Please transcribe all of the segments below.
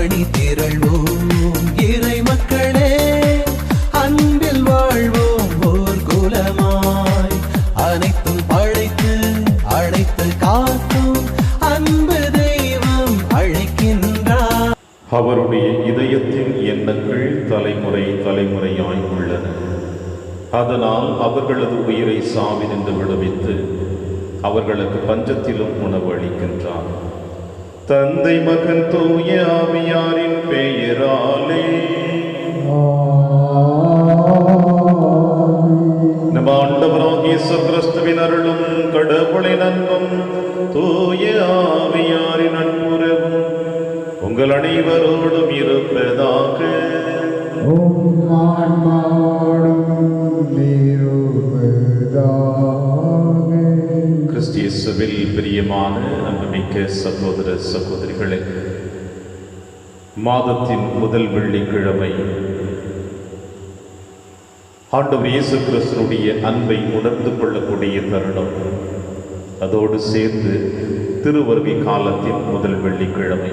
அணி திரள்வோம் இறை மக்களே, அன்பில் வாழ்வோம் ஓர் குலமாய். அனைத்தும் படைத்து அழைத்து காக்கும் அன்பு தெய்வம் அழைக்கின்றார். அவருடைய இதயத்தின் எண்ணங்கள் தலைமுறை தலைமுறையாய் உள்ளன. அதனால் அவர்களது உயிரை சாவினின்று விடுவித்து அவர்களுக்கு பஞ்சத்திலும் உணவு அளிக்கின்றார். தந்தை மகன் தூய ஆவியாரின் பெயராலே நம் ஆண்டவராகிய இயேசு கிறிஸ்துவின் அருளும் கடவுளின் அன்பும் தூய ஆவியாரின் அன்புறவும் உங்கள் அனைவரோடும் இருப்பதாக. கிறிஸ்தியேசுவில் பிரியமான அன்புமிக்க சகோதர சகோதரிகளே, மாதத்தின் முதல் வெள்ளிக்கிழமை ஆண்டவர் இயேசு கிறிஸ்துவினுடைய அன்பை உணர்ந்து கொள்ளக்கூடிய தருணம். அதோடு சேர்ந்து திருவருகை காலத்தின் முதல் வெள்ளிக்கிழமை.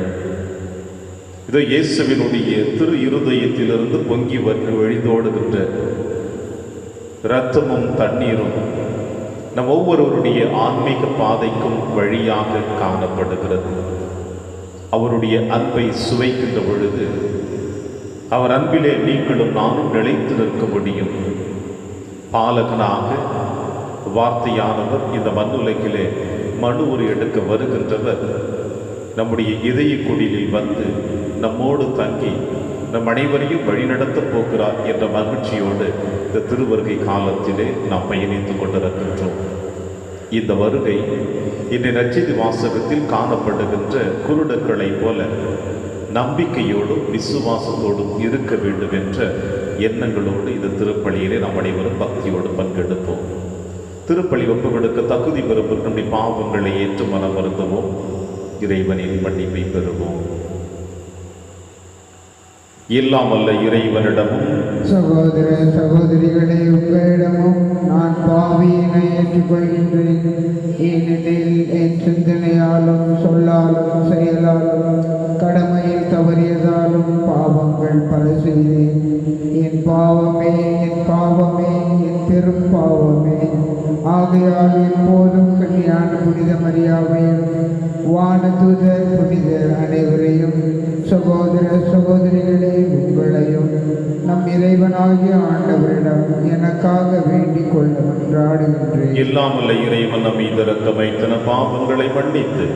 இதோ இயேசுவினுடைய திரு இருதயத்திலிருந்து பொங்கி வழிந்தோடுகின்ற இரத்தமும் தண்ணீரும் நம் ஒவ்வொருவருடைய ஆன்மீக பாதைக்கும் வழியாக காணப்படுகிறது. அவருடைய அன்பை சுவைக்கின்ற பொழுது அவர் அன்பிலே நீங்களும் நானும் நிலைத்து நிற்க முடியும். பாலகனாக வார்த்தையானவர் இந்த மண்ணுலகிலே மனு ஒரு எடுக்க வருகின்றவர் நம்முடைய இதய குடிலில் வந்து நம்மோடு தங்கி நம் அனைவரையும் வழிநடத்தப் போகிறார் என்ற மகிழ்ச்சியோடு இந்த திருவருகை காலத்திலே நாம் பயணித்துக் கொண்டிருக்கின்றோம். இந்த வருகை இன்றைய நற்செய்தி வாசகத்தில் காணப்படுகின்ற குருடர்களை போல நம்பிக்கையோடும் விசுவாசத்தோடும் இருக்க வேண்டும் என்ற எண்ணங்களோடு இந்த திருப்பலியிலே நாம் அனைவரும் பக்தியோடு பங்கெடுப்போம். திருப்பலி ஒப்புக்கொடுக்க தகுதி பெறும் நம்முடைய பாவங்களை ஏற்று மனம் வருந்துவோம். இறைவனின் மன்னிப்பை பெறுவோம். எல்லாம் வல்ல இறைவனிடமும் சகோதர சகோதரிகளே, உங்களிடமும் நான் பாவியினை ஏற்றுக்கொள்கின்றேன். ஏனெனில் என் சிந்தனையாலும் சொல்லாலும் செயலாலும் கடமையில் தவறியதாலும் பாவங்கள் பல செய்தேன். என் பாவமே, என் பாவமே, என் பெரும் பாவமே. ஆகையால் எப்போதும் கன்னியான புனித மரியாவையும் வானதூதர் புனிதர் அனைவரையும் சகோதர சகோதரிகளே உங்களையும் நம் இறைவனாகிய ஆண்டவரிடம் எனக்காக வேண்டிக் கொள்ள மன்றாடுகின்றேன். இல்லாமல்ல இறைவன் நம்மை இரக்கம் வைத்தன பாவங்களை மன்னித்து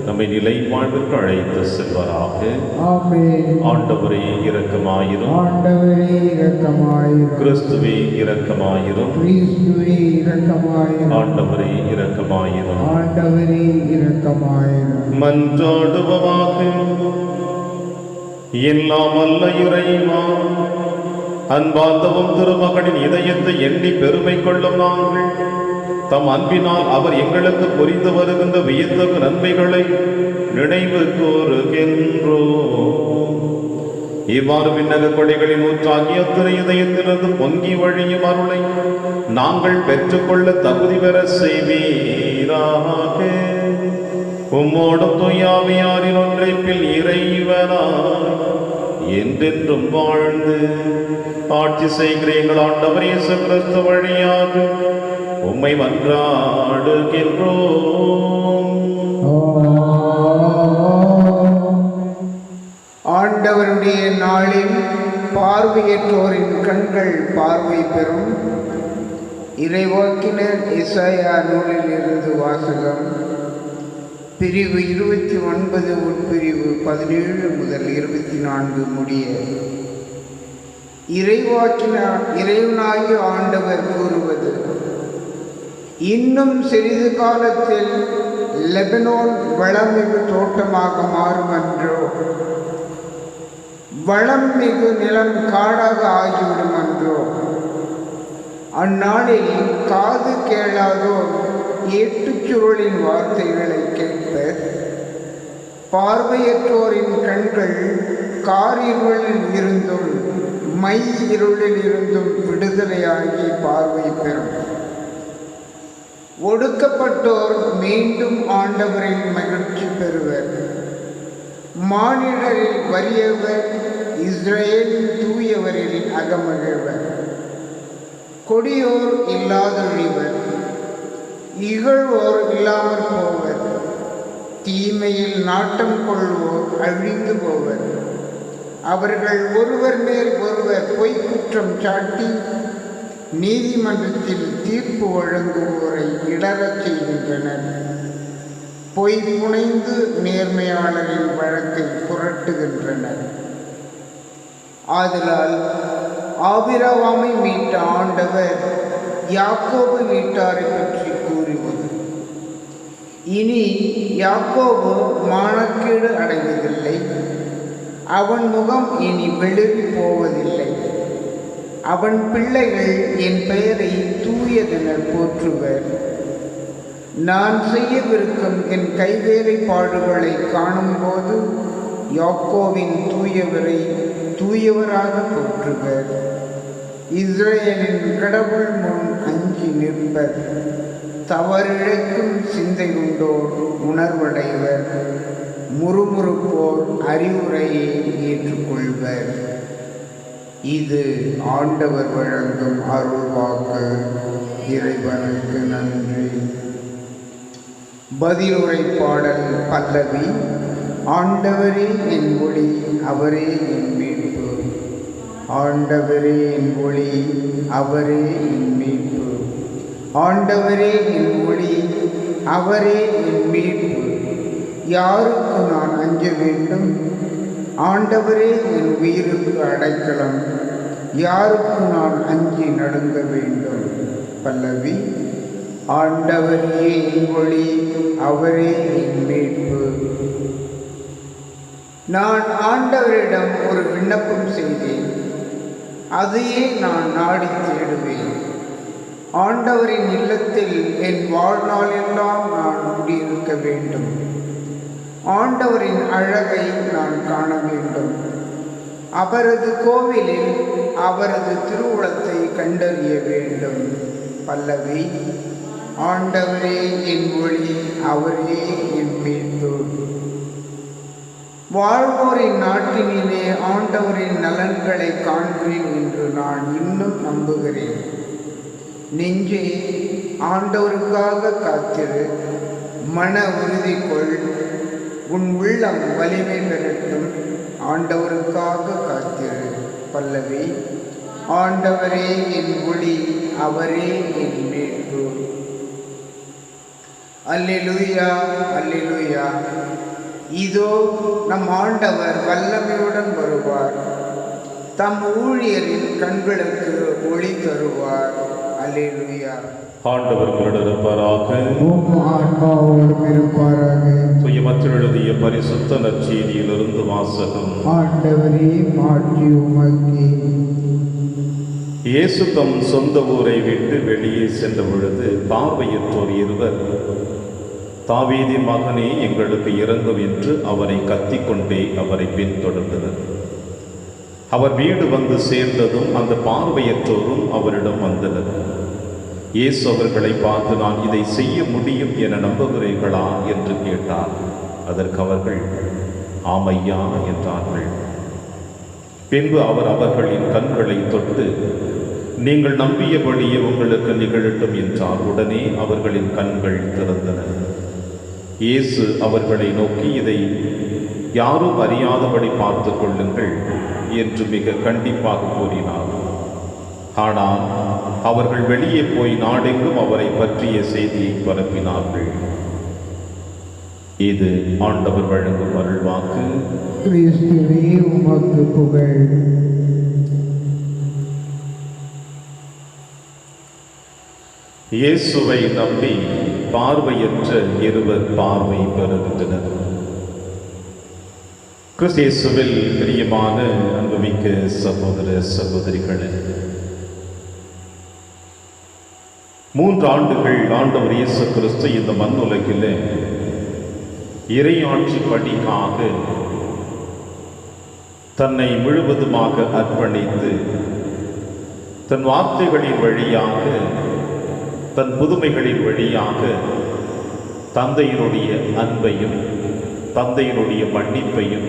நம்மை நிலை வாழ்விற்கு அழைத்து செல்வாராக. ஆமென். ஆண்டவரே இரக்கமாயிரும். ஆண்டவரே இரக்கமாயிரும். கிறிஸ்துவே இரக்கமாயிரும். கிறிஸ்துவே இரக்கமாயிரும். ஆண்டவரே இரக்கமாயிரும். ஆண்டவரே இரக்கமாயிரும். மன்றாடுவதாக. எல்லாம் அல்ல இறைவா, அன்பார்ந்தவும் திருமகனின் இதயத்தை எண்ணி பெருமை கொள்ளும் நாங்கள் தம் அன்பினால் அவர் எங்களுக்கு புரிந்து வருகின்ற வியத்தகு நன்மைகளை நினைவு கூறுகின்றோம். இவ்வாறு விண்ணக கொடைகளின் ஊற்றாகிய திரு இதயத்திலிருந்து பொங்கி வழியும் அருளை நாங்கள் பெற்றுக்கொள்ள தகுதி பெற செய்வீராக. உம்மோடும் தூயாவியாரின் ஒன்றைப்பில் இறைவனாய் என்றென்றும் வாழ்ந்து ஆட்சி செய்கிற எங்கள் ஆண்டவர் இயேசு கிறிஸ்து வழியாக உம்மை மன்றாடுகின்றோம். ஆண்டவருடைய நாளில் பார்வையற்றோரின் கண்கள் பார்வை பெறும். இறைவாக்கினர் எசாயா நூலில் இருந்து வாசகம். பிரிவு 29 உட்பிரிவு 17 முதல் 24 முடிய. இறைவனாகிய ஆண்டவர் கூறுவது: இன்னும் சிறிது காலத்தில் லெபனோன் வளமிகு தோட்டமாக மாறுமன்றோ, வளம் மிகு நிலம் காடாக ஆகிவிடுமன்றோ. அந்நாளில் காது கேளாதோர் ஏட்டுச்சுருளின் வார்த்தைகளை கேட்பர். பார்வையற்றோரின் கண்கள் காரிருளில் இருந்தும் மை இருளில் இருந்தும் விடுதலையாகி பார்வை பெறும். ஒடுக்கப்பட்டோர் மீண்டும் ஆண்டவரின் மகிழ்ச்சி பெறுவர். மானிடரில் வறியவர், இஸ்ரேலின் தூயவரில் அகமகிழ்வர். கொடியோர் இல்லாதொழிவர், இகழ்வோர் இல்லாமற் போவர். தீமையில் நாட்டம் கொள்வோர் அழிந்து போவர். அவர்கள் ஒருவர் மேல் ஒருவர் பொய்க்குற்றம் சாட்டி நீதிமன்றத்தில் தீர்ப்பு வழங்குவோரை இடரச் செய்கின்றனர். பொய் புனைந்து நேர்மையாளரின் வழக்கை புரட்டுகின்றனர். ஆதலால் ஆபிரகாமை மீட்ட ஆண்டவர் யாக்கோபு வீட்டாரை பற்றி கூறுவது, இனி யாக்கோபு மானக்கேடு அடைவதில்லை, அவன் முகம் இனி வெளிரி போவதில்லை. அவன் பிள்ளைகள் என் பெயரை தூயதென போற்றுவர். நான் செய்யவிருக்கும் என் கைவேலைப்பாடுகளை காணும்போது யாக்கோவின் தூயவரை தூயவராக போற்றுவர். இஸ்ரேலின் கடவுள் முன் அஞ்சி நிற்பர். தவறிழைக்கும் சிந்தை உண்டோர் உணர்வடைவர். முறுமுறுப்போர் அறிவுரையை ஏற்றுக்கொள்வர். இது ஆண்டவர் வழங்கும் அருள்வாக்கு. இறைவனுக்கு நன்றி. பதிலுரை பாடல் பல்லவி. ஆண்டவரே என் ஒளி, அவரே என் மீட்பு. ஆண்டவரே என் ஒளி, அவரே என் மீட்பு. ஆண்டவரே என் ஒளி, அவரே என் மீட்பு. யாருக்கு நான் அஞ்ச வேண்டும்? ஆண்டவரே என் உயிருக்கு அடைக்கலம். யாருக்கு நான் அஞ்சி நடுங்க வேண்டும்? பல்லவி. ஆண்டவரே என் ஒளி, அவரே என் மீட்பு. நான் ஆண்டவரிடம் ஒரு விண்ணப்பம் செய்தேன், அதையே நான் நாடி தேடுவேன். ஆண்டவரின் இல்லத்தில் என் வாழ்நாளெல்லாம் நான் குடியிருக்க வேண்டும். ஆண்டவரின் அழகை நான் காண வேண்டும். அவரது கோவிலில் அவரது திருவுளத்தை கண்டறிய வேண்டும். பல்லவி. ஆண்டவரே என் ஒளி, அவரே என் மீட்பு. வாழ்வோரின் நாட்டினிலே ஆண்டவரின் நலன்களை காண்பேன் என்று நான் இன்னும் நம்புகிறேன். நெஞ்சே, ஆண்டவருக்காக காத்திரு, மன உறுதி கொள், உன் உள்ளம் வலிமை பெறட்டும். ஆண்டவருக்காக காத்திரு. பல்லவி. ஆண்டவரே என் ஒளி, அவரே என் மீட்பு. அல்லேலூயா, அல்லேலூயா. இதோ நம் ஆண்டவர் வல்லமையுடன் வருவார். தம் ஊழியரின் கண்களுக்கு ஒளி தருவார். அல்லேலூயா. ஆண்டவர் இருப்பாராக. ஆன்மாவோடும் இருப்பாராக. சுயமத்தில் எழுதிய பரிசுத்த நற்செய்தியிலிருந்து வாசகம். ஆண்டவரே, மாற்றி உமக்கே. இயேசு தம் சொந்த ஊரை விட்டு வெளியே சென்ற பொழுது பார்வையற்றோர் இருவர், தாவீதின் மகனே, எங்களுக்கு இரங்கும் என்று அவரை கத்திக்கொண்டே அவரை பின்தொடர்ந்தனர். அவர் வீடு வந்து சேர்ந்ததும் அந்த பார்வையற்றோரும் அவரிடம் வந்தனர். இயேசு அவர்களை பார்த்து, நான் இதை செய்ய முடியும் என நம்புகிறீர்களா என்று கேட்டார். அதற்கு அவர்கள் ஆமையா என்றார்கள். பின்பு அவர் அவர்களின் கண்களை தொட்டு, நீங்கள் நம்பியபடியே உங்களுக்கு நிகழட்டும் என்றார். உடனே அவர்களின் கண்கள் திறந்தன. இயேசு அவர்களை நோக்கி, இதை யாரும் அறியாதபடி பார்த்து கொள்ளுங்கள் என்று மிக கண்டிப்பாக கூறினார். ஆனால் அவர்கள் வெளியே போய் நாடெங்கும் அவரை பற்றிய செய்தியை பரப்பினார்கள். இது ஆண்டவர் வழங்கும் அருள்வாக்கு. கிறிஸ்துவே, உமக்கு புகழ். இயேசுவை நம்பி பார்வையற்ற இருவர் பார்வை பெறுகின்றனர். கிறிஸ்துவில் பிரியமான அன்புமிக்க சகோதர சகோதரிகளே, 3 ஆண்டுகள் ஆண்டவர் இயேசு கிறிஸ்து இந்த மண்ணுலகில் இறையாட்சி பணிக்காக தன்னை முழுவதுமாக அர்ப்பணித்து தன் வார்த்தைகளின் வழியாக, தன் புதுமைகளின் வழியாக தந்தையினுடைய அன்பையும் தந்தையினுடைய மன்னிப்பையும்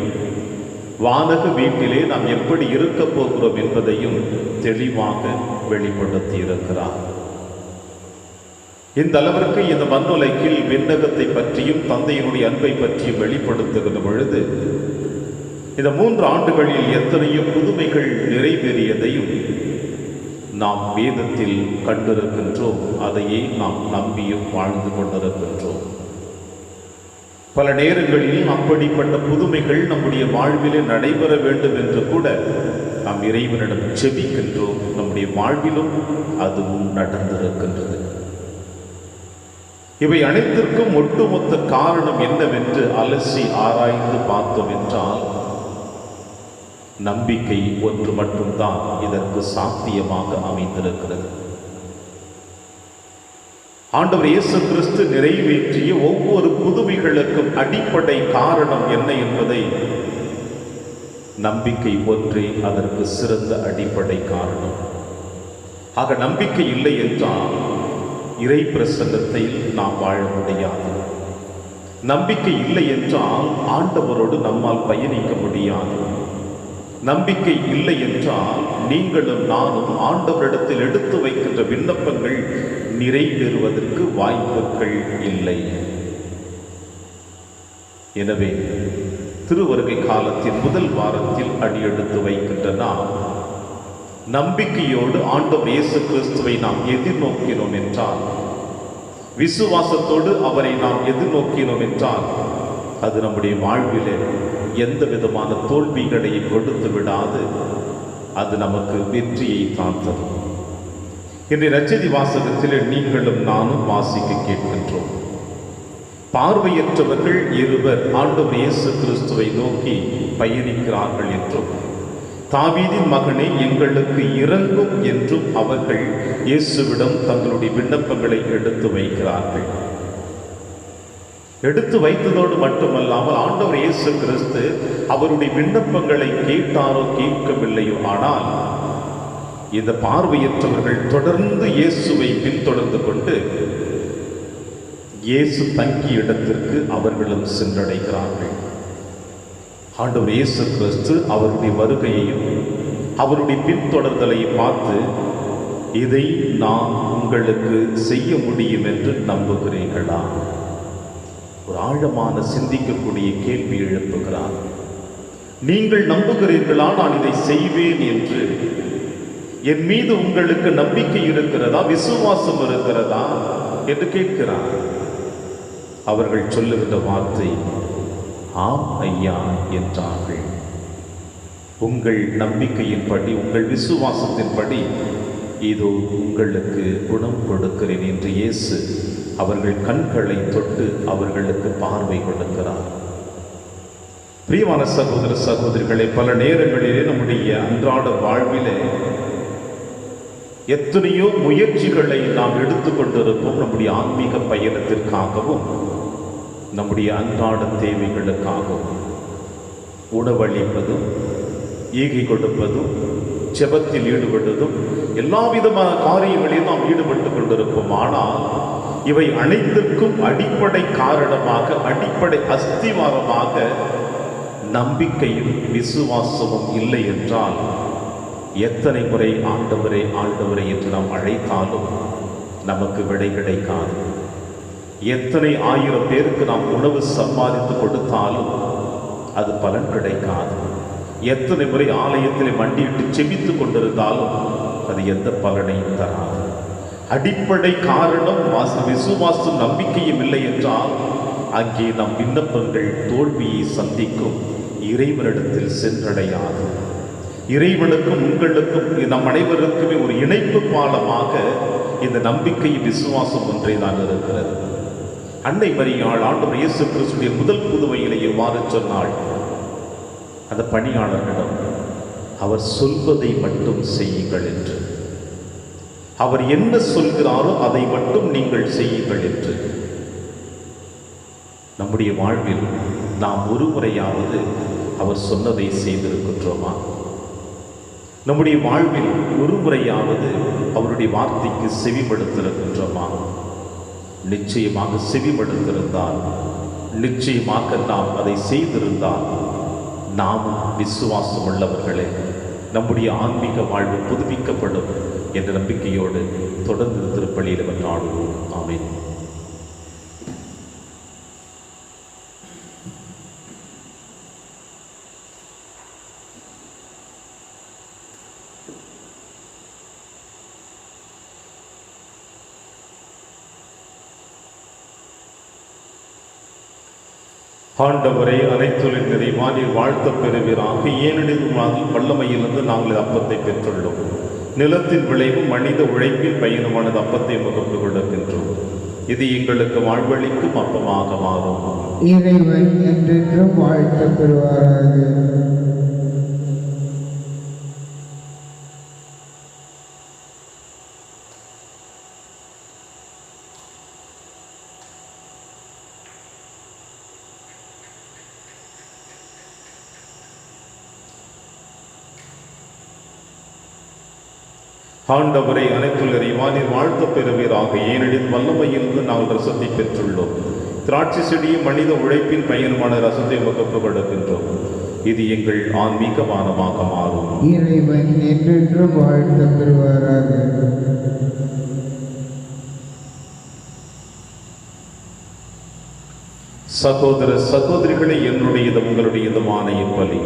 வானக வீட்டிலே நாம் எப்படி இருக்கப் போகிறோம் என்பதையும் தெளிவாக வெளிப்படுத்தி இருக்கிறார். இந்த அளவிற்கு இந்த மண்ணுலகில் விண்ணகத்தை பற்றியும் தந்தையினுடைய அன்பை பற்றியும் வெளிப்படுத்துகிற பொழுது இந்த 3 ஆண்டுகளில் எத்தனையோ புதுமைகள் நிறைவேறியதையும் நாம் வேதத்தில் கண்டிருக்கின்றோம். அதையே நாம் நம்பியும் வாழ்ந்து கொண்டிருக்கின்றோம். பல நேரங்களில் அப்படிப்பட்ட புதுமைகள் நம்முடைய வாழ்விலே நடைபெற வேண்டும் என்று கூட நாம் இறைவனிடம் செபிக்கின்றோம். நம்முடைய வாழ்விலும் அதுவும் நடந்திருக்கின்றது. இவை அனைத்திற்கும் ஒட்டுமொத்த காரணம் என்னவென்று அலசி ஆராய்ந்து பார்த்தோம் என்றால் நம்பிக்கை ஒன்று மட்டும்தான் இதற்கு சாத்தியமாக அமைந்திருக்கிறது. ஆண்டவர் இயேசு கிறிஸ்து நிறைவேற்றிய ஒவ்வொரு புதுமைகளுக்கும் அடிப்படை காரணம் என்ன என்பதை நம்பிக்கை ஒன்றே அதற்கு சிறந்த அடிப்படை காரணம். ஆக நம்பிக்கை இல்லை என்றால் இறை பிரசன்னத்தில் நாம் வாழ முடியாது. நம்பிக்கை இல்லை என்றால் ஆண்டவரோடு நம்மால் பயணிக்க முடியாது. நம்பிக்கை இல்லை என்றால் நீங்களும் நானும் ஆண்டவரிடத்தில் எடுத்து வைக்கின்ற விண்ணப்பங்கள் நிறைவேறுவதற்கு வாய்ப்புகள் இல்லை. எனவே திருவருகை காலத்தின் முதல் வாரத்தில் அடியெடுத்து வைக்கின்ற நாம் நம்பிக்கையோடு ஆண்டவர் இயேசு கிறிஸ்துவை நாம் எதிர்நோக்கினோம் என்றால், விசுவாசத்தோடு அவரை நாம் எதிர்நோக்கினோம் என்றால் அது நம்முடைய வாழ்விலே எந்த விதமான தோல்விகளையும் கொடுத்து விடாது. அது நமக்கு வெற்றியை தான் தரும். இன்றைய நற்செய்தி வாசகத்திலே நீங்களும் நானும் வாசிக்க கேட்கின்றோம். பார்வையற்றவர்கள் இருவர் ஆண்டவர் இயேசு கிறிஸ்துவை நோக்கி பயணிக்கிறார்கள் என்றும், தாவீதின் மகனே எங்களுக்கு இரங்கும் என்றும் அவர்கள் இயேசுவிடம் தங்களுடைய விண்ணப்பங்களை எடுத்து வைக்கிறார்கள். எடுத்து வைத்ததோடு மட்டுமல்லாமல் ஆண்டவர் இயேசு கிறிஸ்து அவருடைய விண்ணப்பங்களை கேட்டாரோ கேட்கவில்லையோ, ஆனால் இந்த பார்வையற்றவர்கள் தொடர்ந்து இயேசுவை பின்தொடர்ந்து கொண்டு இயேசு தங்கிய இடத்திற்கு அவர்களும் சென்றடைகிறார்கள். ஆண்டவர் இயேசு கிறிஸ்து அவருடைய வருகையையும் அவருடைய பின்தொடர்தலையும் பார்த்து, இதை நான் உங்களுக்கு செய்ய முடியும் என்று நம்புகிறீர்களா? ஒரு ஆழமான சிந்திக்கக்கூடிய கேள்வி எழுப்புகிறார். நீங்கள் நம்புகிறீர்களா நான் இதை செய்வேன் என்று? என் மீது உங்களுக்கு நம்பிக்கை இருக்கிறதா, விசுவாசம் இருக்கிறதா என்று கேட்கிறார். அவர்கள் சொல்லுகிற வார்த்தை ஆம் ஐயா என்றார்கள். உங்கள் நம்பிக்கையின்படி, உங்கள் விசுவாசத்தின்படி இதோ உங்களுக்கு குணம் கொடுக்கிறேன் என்று இயேசு அவர்கள் கண்களை தொட்டு அவர்களுக்கு பார்வை கொடுக்கிறார். பிரியமான சகோதர சகோதரிகளை, பல நேரங்களிலே நம்முடைய அன்றாட வாழ்விலே எத்தனையோ முயற்சிகளை நாம் எடுத்துக்கொண்டிருப்போம். நம்முடைய ஆன்மீக பயணத்திற்காகவும் நம்முடைய அன்றாட தேவைகளுக்காகவும். உணவளிப்பதும், ஈகை கொடுப்பதும், ஜெபத்தில் ஈடுபடுவதும், எல்லா விதமான காரியங்களையும் நாம் ஈடுபட்டு கொண்டிருப்போம். ஆனால் இவை அனைத்திற்கும் அடிப்படை காரணமாக, அடிப்படை அஸ்திவாரமாக நம்பிக்கையும் விசுவாசமும் இல்லை என்றால் எத்தனை முறை ஆண்டவரே ஆண்டவரே என்று நாம் அழைத்தாலும் நமக்கு விடை கிடைக்காது. எத்தனை ஆயிரம் பேருக்கு நாம் உணவு சம்பாதித்து கொடுத்தாலும் அது பலன் கிடைக்காது. எத்தனை முறை ஆலயத்தில் மண்டியிட்டு செபித்து கொண்டிருந்தாலும் அது எந்த பலனையும் தராது. அடிப்படை காரணம் விசுவாசம் நம்பிக்கையும் இல்லை என்றால் அங்கே நம் விண்ணப்பங்கள் தோல்வியை சந்திக்கும், இறைவனிடத்தில் சென்றடையாது. இறைவனுக்கும் உங்களுக்கும் நம் அனைவருக்குமே ஒரு இணைப்பு பாலமாக இந்த நம்பிக்கை விசுவாசம் ஒன்றே தான் இருக்கிறது. அன்னை மரியாள் ஆண்டவர் இயேசு கிறிஸ்துவின் முதல் புதுமையிலே எவ்வாறு சொன்னாள்? அந்த பணியாளர்களிடம் அவர் சொல்வதை மட்டும் செய்யுங்கள் என்று, அவர் என்ன சொல்கிறாரோ அதை மட்டும் நீங்கள் செய்யுங்கள் என்று. நம்முடைய வாழ்வில் நாம் ஒரு முறையாவது அவர் சொன்னதை செய்திருக்கின்றோமா? நம்முடைய வாழ்வில் ஒரு முறையாவது அவருடைய வார்த்தைக்கு செவிமடுத்திருக்கின்றோமா? நிச்சயமாக செவிமடுத்திருந்தால் நிச்சயமாக நாம் அதை செய்திருந்தால் நாமும் விசுவாசம் உள்ளவர்களே, நம்முடைய ஆன்மீக வாழ்வு புதுப்பிக்கப்படும் என்ற நம்பிக்கையோடு தொடர்ந்து திருப்பலியில் கொண்டாடுவோம். ஆமென். ஆண்டவரை அனைத்துலின் நிறைவானில் வாழ்த்தப் பெறுவீராக. ஏனெனில் வல்லமையிலிருந்து நாங்கள் அப்பத்தை பெற்றுள்ளோம். நிலத்தின் விளைவு மனித உழைப்பில் பயணமானது அப்பத்தை முகப்பு கொடுக்கின்றோம். இது எங்களுக்கு வாழ்வளிக்கும் அப்பமாக மாறும். இறைவன் என்றென்றும் வாழ்த்தப் பெறுவாராக. ஆண்டவரை அனைத்துள்ள இறைவானில் வாழ்த்தப் பெறுவீராக. ஏனெனில் வல்லமையிலிருந்து நாங்கள் ரசத்தை பெற்றுள்ளோம். திராட்சை செடியும் மனித உழைப்பின் பயனுமான ரசத்தை முகப்பு கொடுக்கின்றோம். இது எங்கள் ஆன்மீக பானமாக மாறும். இறைவன் என்றென்றும் வாழ்த்தப் பெறுவாராக. சகோதர சகோதரிகளை, என்னுடையது உங்களுடையதுமான இப்பலி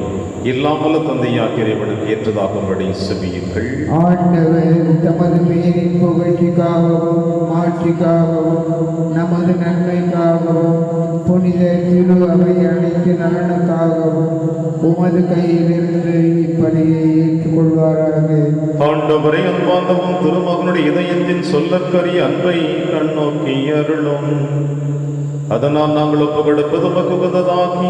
இல்லாமல் தந்தையாகிய இறைவனுக்கு ஏற்றதாகும்படி செபியுங்கள். ஆண்டவர் தமது பெயரின் புகழ்ச்சிக்காகவும் மாட்சிக்காகவும் நமது நன்மைக்காகவும் புனித திரு அவை அனைத்து நலனுக்காகவும் உமது கையிலிருந்து இப்பலியை ஏற்றுக்கொள்வாராக. ஆண்டவரை அன்பாந்தவும் திருமகனுடைய இதயத்தின் சொல்லற்கரிய அன்பை கண்ணோக்கி அருளும். அதனால் நாங்கள் ஒப்பு கொடுப்பது உமக்குகந்ததாகி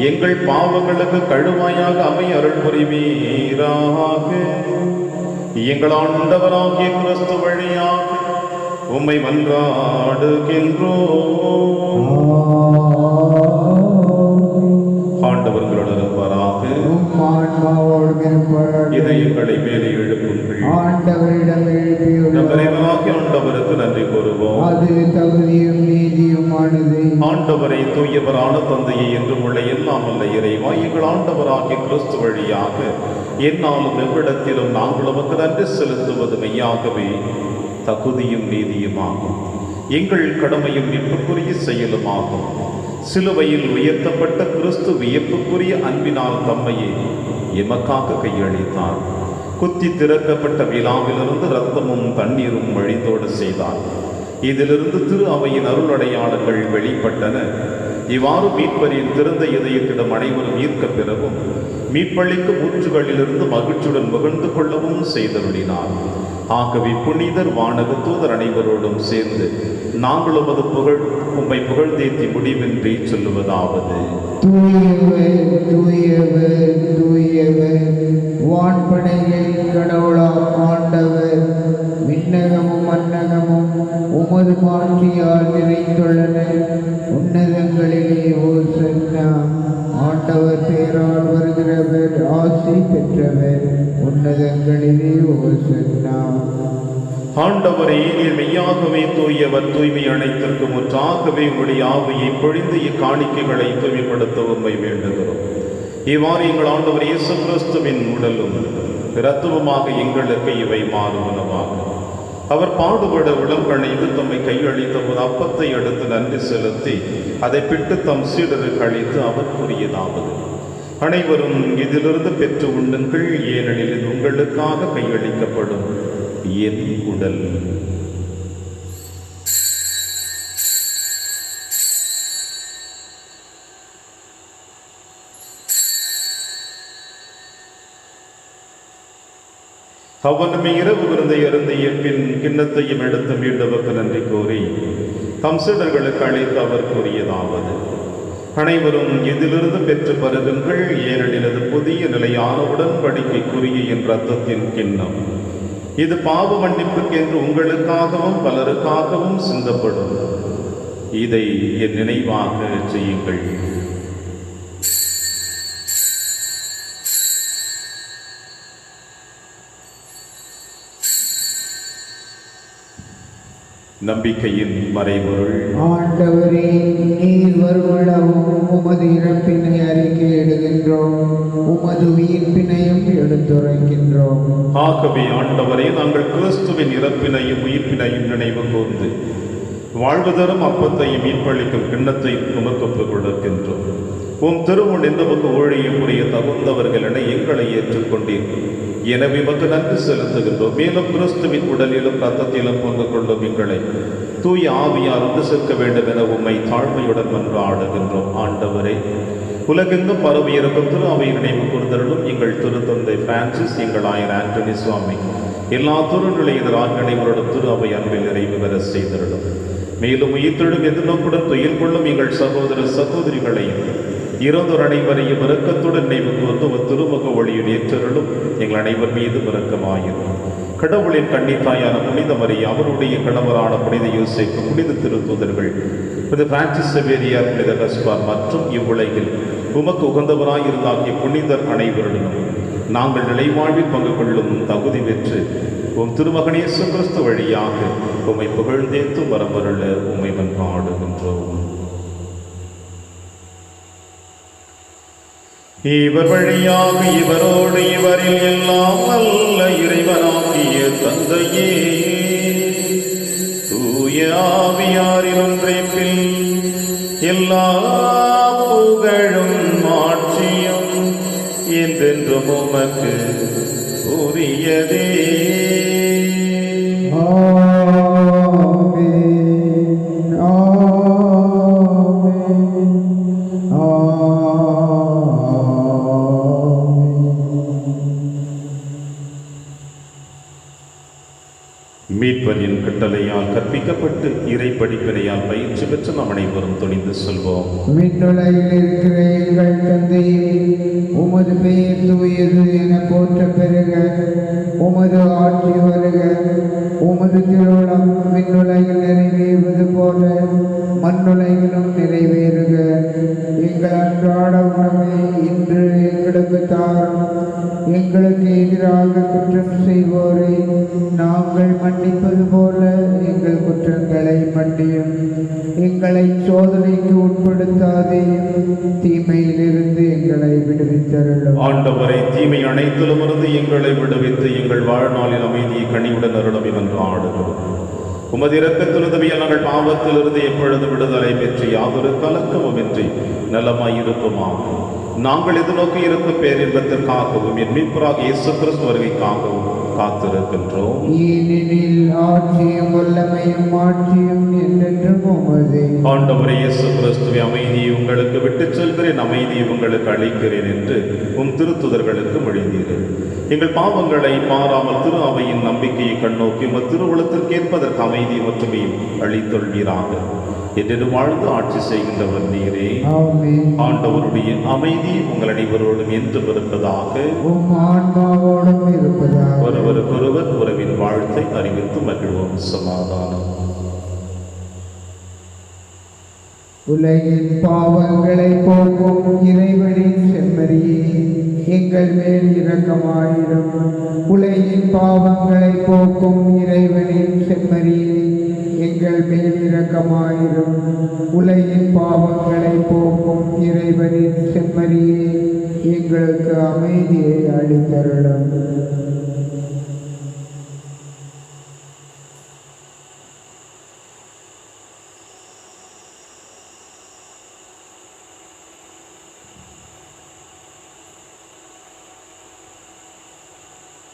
எங்கள் பாவங்களுக்கு கழுவாயாக அமைய அருள் புரிவீராக. எங்கள் ஆண்டவராகிய கிறிஸ்து வழியாக உம்மை மன்றாடுகின்றோம். ஆண்டவர்களுடன் இருப்பாராக. இதயங்களை மேலே எழுப்புங்கள். ஆண்டவரிடம் ஆண்டவருக்கு நன்றி கூறுவோம். அது தகுதியும் நீதியுமானது. ஆண்டவரை தூயவரான தந்தையை என்றும் உள்ள எல்லாம் அல்ல இறைவா, எங்கள் ஆண்டவராகிய கிறிஸ்து வழியாக என்னாலும் எவ்விடத்திலும் நாங்கள் உமக்கு நன்றி செலுத்துவது மெய்யாகவே தகுதியும் நீதியுமாகும். எங்கள் கடமையும் மீட்புக்குரிய செயலுமாகும். சிலுவையில் உயர்த்தப்பட்ட கிறிஸ்து வியப்புக்குரிய அன்பினால் தம்மையே எமக்காக கையளித்தார். குத்தி திறக்கப்பட்ட விழாவிலிருந்து இரத்தமும் தண்ணீரும் வழிந்தோட செய்தார். இதிலிருந்து திரு அவையின் அருளடையாளங்கள் வெளிப்பட்டன. இவ்வாறு மீட்பரின் திறந்த இதயத்திடம் அனைவரும் ஈர்க்க பெறவும் மீட்பளிக்கும் ஊற்றுகளிலிருந்து மகிழ்ச்சியுடன் மகிழ்ந்து கொள்ளவும் செய்தருளினார். ஆகவே புனிதர் வானக தூதர் அனைவரோடும் சேர்ந்து நாங்கள் உம்மை புகழ்ந்தேத்தி முடிவின்றி சொல்லுவதாவது: தூயவர் தூயவர் தூயவர், வான்படைகள் கடவுளாம் ஆண்டவர். விண்ணகமும் மன்னகமும் உமது மாட்சியால் நிறைந்துள்ளன. உன்னதங்களிலே ஓசன்னா. ஆண்டவர் பேரால் வருகிறவர் ஆசி பெற்றவர். உன்னதங்களிலே ஓசன்னா. ஆண்டவரே, நீர் மெய்யாகவே தூயவர், தூய்மை அனைத்திற்கும் ஒன்றாகவே உங்களுடைய ஆவியை பொழிந்து இக்காணிக்கைகளை தூய்மைப்படுத்த உம்மை வேண்டுகிறோம். இவ்வாறு எங்கள் ஆண்டவர் இயேசு கிறிஸ்துவின் உடலும் இரத்தமுமாக எங்களுக்கு இவை மாறுவனவாகும். அவர் பாடுபட உடல் கணைந்து தம்மை கையளித்த போது அப்பத்தை எடுத்து நன்றி செலுத்தி அதை பிட்டு தம் சீடருக்கு அளித்து அவர் கூறியதாவது: அனைவரும் இதிலிருந்து பெற்று உண்ணுங்கள், ஏனெனில் இது உங்களுக்காக கையளிக்கப்படும் என் உடல். அவனுமே இரவு விருந்தை அருந்திய பின் கிண்ணத்தையும் எடுத்து மீண்டவருக்கு நன்றி கூறி தம் சீடர்களுக்கு அழைத்து அவர் கூறியதாவது: அனைவரும் இதிலிருந்து பெற்று பருகுங்கள், ஏனெனில் அது புதிய நிலையான உடன்படிக்கைக்குரிய என் இரத்தத்தின் கிண்ணம். இது பாவ மன்னிப்புக்கென்று உங்களுக்காகவும் பலருக்காகவும் சிந்தப்படும். இதை என் நினைவாக செய்யுங்கள். நம்பிக்கையின் மறைபொருள். ஆண்டவரே, நீர் வருவளவும் உமது இறப்பினை அறிக்கையிடுகின்றோம், உமது உயிர்ப்பினையும் எடுத்துரைக்கின்றோம். ஆகவே ஆண்டவரே, நாங்கள் கிறிஸ்துவின் இறப்பினையும் உயிர்ப்பினையும் நினைவு கூர்ந்து வாழ்வு தரும் அப்பத்தையும் மீட்பளிக்கும் கிண்ணத்தையும் உமக்கு கொடுக்கின்றோம். உம் திருமுன் நமக்கு ஊழியம் புரிய தகுந்தவர்கள் என எங்களை ஏற்றுக்கொண்டீர். எனவே உமக்கு நன்றி செலுத்துகின்றோம். மேலும் கிறிஸ்துவின் உடலிலும் ரத்தத்திலும் பங்கு கொள்ளும் எங்களை தூய ஆவியார் ஒன்று சேர்க்க வேண்டும் என உம்மை தாழ்மையுடன் மன்றாடுகின்றோம். ஆண்டவரே, உலகெங்கும் பரவி இருக்கும் திரு அவை நினைவு கூர்ந்தருளும் எங்கள் திருத்தந்தை பிரான்சிஸ், எங்கள் ஆயர் ஆண்டனி சுவாமி, எல்லா திருநிலையினராக அனைவரோடும் திரு அவை அன்பில் நிறைவு பெற செய்தருளும். மேலும் உயிர்த்தெழும் எதிர்நோக்குடன் துயில் கொள்ளும் எங்கள் சகோதர சகோதரிகளையும் இறந்தோர் அனைவரையும் இரக்கத்துடன் நினைவு கூர்ந்து திருமுக ஒளியில் ஏற்றருளும். எங்கள் அனைவர் மீது இரக்கமாயிரும். கடவுளின் கன்னித்தாயான புனித மரியா, அவருடைய கணவரான புனித யோசேப்பு, புனித திருத்தூதர்கள், புனித பிரான்சிஸ் செவேரியார், புனித கஸ்பார் மற்றும் இவ்வுலகில் உமக்கு உகந்தவராயிருந்தாகிய புனிதர் அனைவருடனும் நாங்கள் நிலைவாழ்வில் பங்கு கொள்ளும் தகுதி பெற்று உம் திருமகன் இயேசு கிறிஸ்து வழியாக உம்மை புகழ்ந்தேத்து வரமருள உம்மை மன்றாடுகின்றோம். இவர் வழியாக இவரோடு இவரில் எல்லாம் நல்ல இறைவனாகிய தந்தையே, தூய ஆவியாரின் ஒன்றைப்பில் எல்லா புகழும் ஆட்சியும் என்றென்றும் உமக்கு உரியதே. மீட்பரின் கட்டளையால் கற்பிக்கப்பட்டு இறை படிப்பினையால் பயிற்சி பெற்று நாம் அனைவரும் துணிந்து செல்வோம். விண்ணுலகில் இருக்கிற எங்கள் தந்தையே, உமது பெயர் தூயது என போற்ற பெருக, உமது ஆட்சி வருக, உமது திருவுளம் விண்ணுலகில் நிறைவேறுவது போல மண்ணுலகிலும் நிறைவேறுக. எங்கள் அன்றாட உணவை இன்று எங்களுக்கு தாரும். எங்களுக்கு எதிராக குற்றம் செய்வோரை நாங்கள் மன்னிப்பது போல எங்கள் குற்றங்களை மன்னியும். எங்களை சோதனைக்கு உட்படுத்தாதேயும், தீமையிலிருந்து எங்களை விடுவித்தருளும். ஆண்டவரை, தீமை அனைத்திலும் இருந்து எங்களை விடுவித்து எங்கள் வாழ்நாளில் அமைதியை கனிவுடன் அருளும் என்று ஆடுகிறோம். உமது இரக்கத்திலுதவியால் நாங்கள் பாவத்திலிருந்து எப்பொழுது விடுதலை பெற்று யாதொரு கலக்கமுமின்றி நலமாயிருப்போமாக. நாங்கள் எதிர்நோக்கி இருக்கும் பேரின்பத்திற்காகவும் என் மீட்பராக இயேசு கிறிஸ்து வருகைக்காகவும் காத்திருக்கின்றோம். ஏனெனில் ஆட்சியும் வல்லமையும் ஆட்சியும் என்றென்றும் உமதே. ஆண்டவரே இயேசு கிறிஸ்துவை, அமைதியை உங்களுக்கு விட்டுச் செல்கிறேன், அமைதியை உங்களுக்கு அளிக்கிறேன் என்று உம் திருத்துதர்களுக்கு மொழிந்தீர்கள். எங்கள் பாவங்களை மாறாமல் திரு அவையின் நம்பிக்கையை கண்ணோக்கி உமது திருவுளத்திற்கு ஏற்பதற்கு அமைதி ஒற்றுமையும் அளித்தொள்வீராக. என்று வாழ்ந்து ஆட்சி செய்கின்றவர் நீரே. ஆண்டவருடைய அமைதி உங்கள் அனைவரோடும் என்றும் இருப்பதாக. ஒருவருக்கொருவர் உறவின் வாழ்த்தை அறிவித்து மகிழ்வோம். சமாதானம். உலகின் பாவங்களை போக்கும் இறைவனின் செம்மறியே, எங்கள் மேல் இரக்கமாயிரும். உலகின் பாவங்களை போக்கும் இறைவனின் செம்மறியே, எங்கள் மேல் இரக்கமாயிரும். உலகின் பாவங்களை போக்கும் இறைவனின் செம்மறியே, எங்களுக்கு அமைதியை அளித்தருளும்.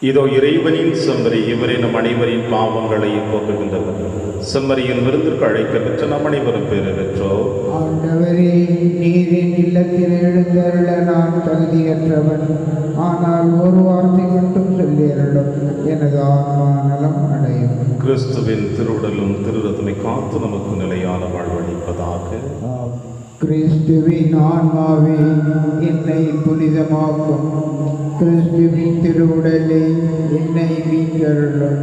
இதோ இறைவனின் செம்மறி, இவரை நம் அனைவரின் பாவங்களையும் போக்குகின்றவர். செம்மறியின் விருந்திற்கு அழைக்க பெற்ற நம் அனைவரும் பேறு பெற்றோம். ஆண்டவரே, நீரின் இல்லத்தில் எழுந்தருள நான் தகுதியற்றவன். ஆனால் ஒரு வார்த்தை மட்டும் சொல்லியருளும், எனது ஆன்மா நலம் அடையும். கிறிஸ்துவின் திருவுடலும் திருரத்தமை காத்து நமக்கு நிலையான வாழ்வளிப்பதாக. கிறிஸ்துவின் ஆன்மாவே என்னை புனிதமாக்கும். கிறிஸ்துவின் திருவுடலே என்னை மீட்டருளும்.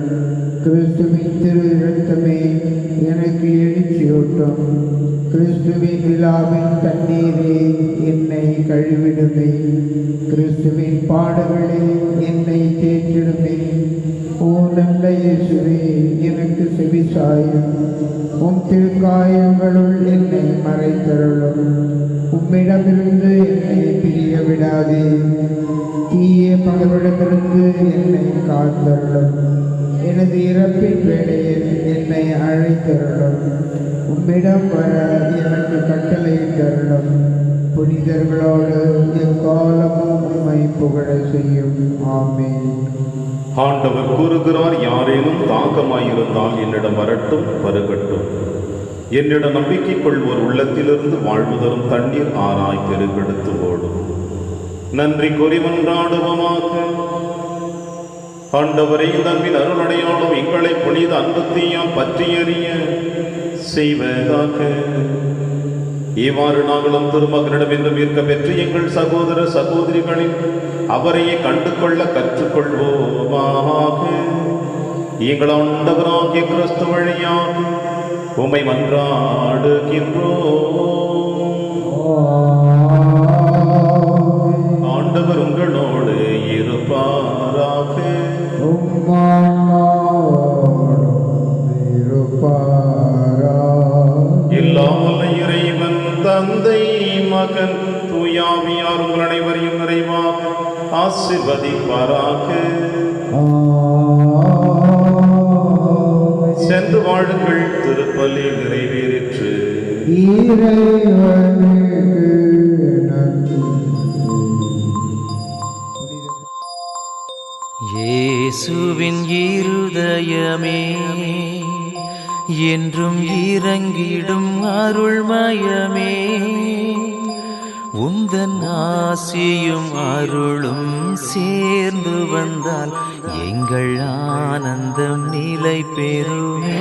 கிறிஸ்துவின் திரு இரத்தமே எனக்கு எழுச்சியூட்டும். கிறிஸ்துவின் விழாவின் தண்ணீரே என்னை கழுவிடுமே. கிறிஸ்துவின் பாடுகளில் என்னை தேற்றிடுமே. ஓ நல்ல இயேசுவே, எனக்கு செவிசாயும். உம் திருக்காயங்களுள் என்னை மறைத்தருளும். உம்மிடமிருந்து என்னை பிரிய விடாதே. தீய பகவிடமிருந்து என்னை காத்தருளும். எனது இறப்பின் வேளையில் என்னை அழைத்தருளும். உம்மிடம் வர எனக்கு கட்டளையிட்டருளும். புனிதர்களோடு எக்காலமும் உம்மை புகழ செய்யும். ஆமென். ஆண்டவர் கூறுகிறார், யாரேனும் தாகமாயிருந்தால் என்னிடம் வரட்டும், வருகட்டும். என்னிடம் நம்பிக்கை கொள்வோர் உள்ளத்திலிருந்து வாழ்வு தரும் தண்ணீர் ஆராய் பெருகெடுத்து ஓடும். நன்றி கூறி மன்றாடுவோமாக. ஆண்டவரை இந்த அன்பின் அருளடையாளம் எங்களை புனித அன்புத்தீயால் பற்றி எறிய செய்வதாக. இவ்வாறு நாங்களும் திருமகனிடம் என்றும் இருக்க பெற்று எங்கள் சகோதர சகோதரிகளின் அவரையே கண்டு கொள்ள கற்றுக்கொள்வோமாக. எங்கள் ஆண்டவராகிய கிறிஸ்து வழியாக உம்மை மன்றாடுகின்றோம். ஆண்டவர் உங்களோடு இருப்பாராக. எல்லாம் வல்ல இறைவன் தந்தை மகன் தூயாவியார் உங்கள் அனைவரையும் நிறைவாக ஆசீர்வதிப்பாராக. சென்று வாழுங்கள், திருப்பலி நிறைவேறிற்று. இயேசுவின் இருதயமே என்றும் இறங்கிடும் அருள்மயமே, உந்தன் ஆசியும் அருளும் சேர்ந்து வந்தால் எங்கள் ஆனந்தம் நிலை பெறுமே.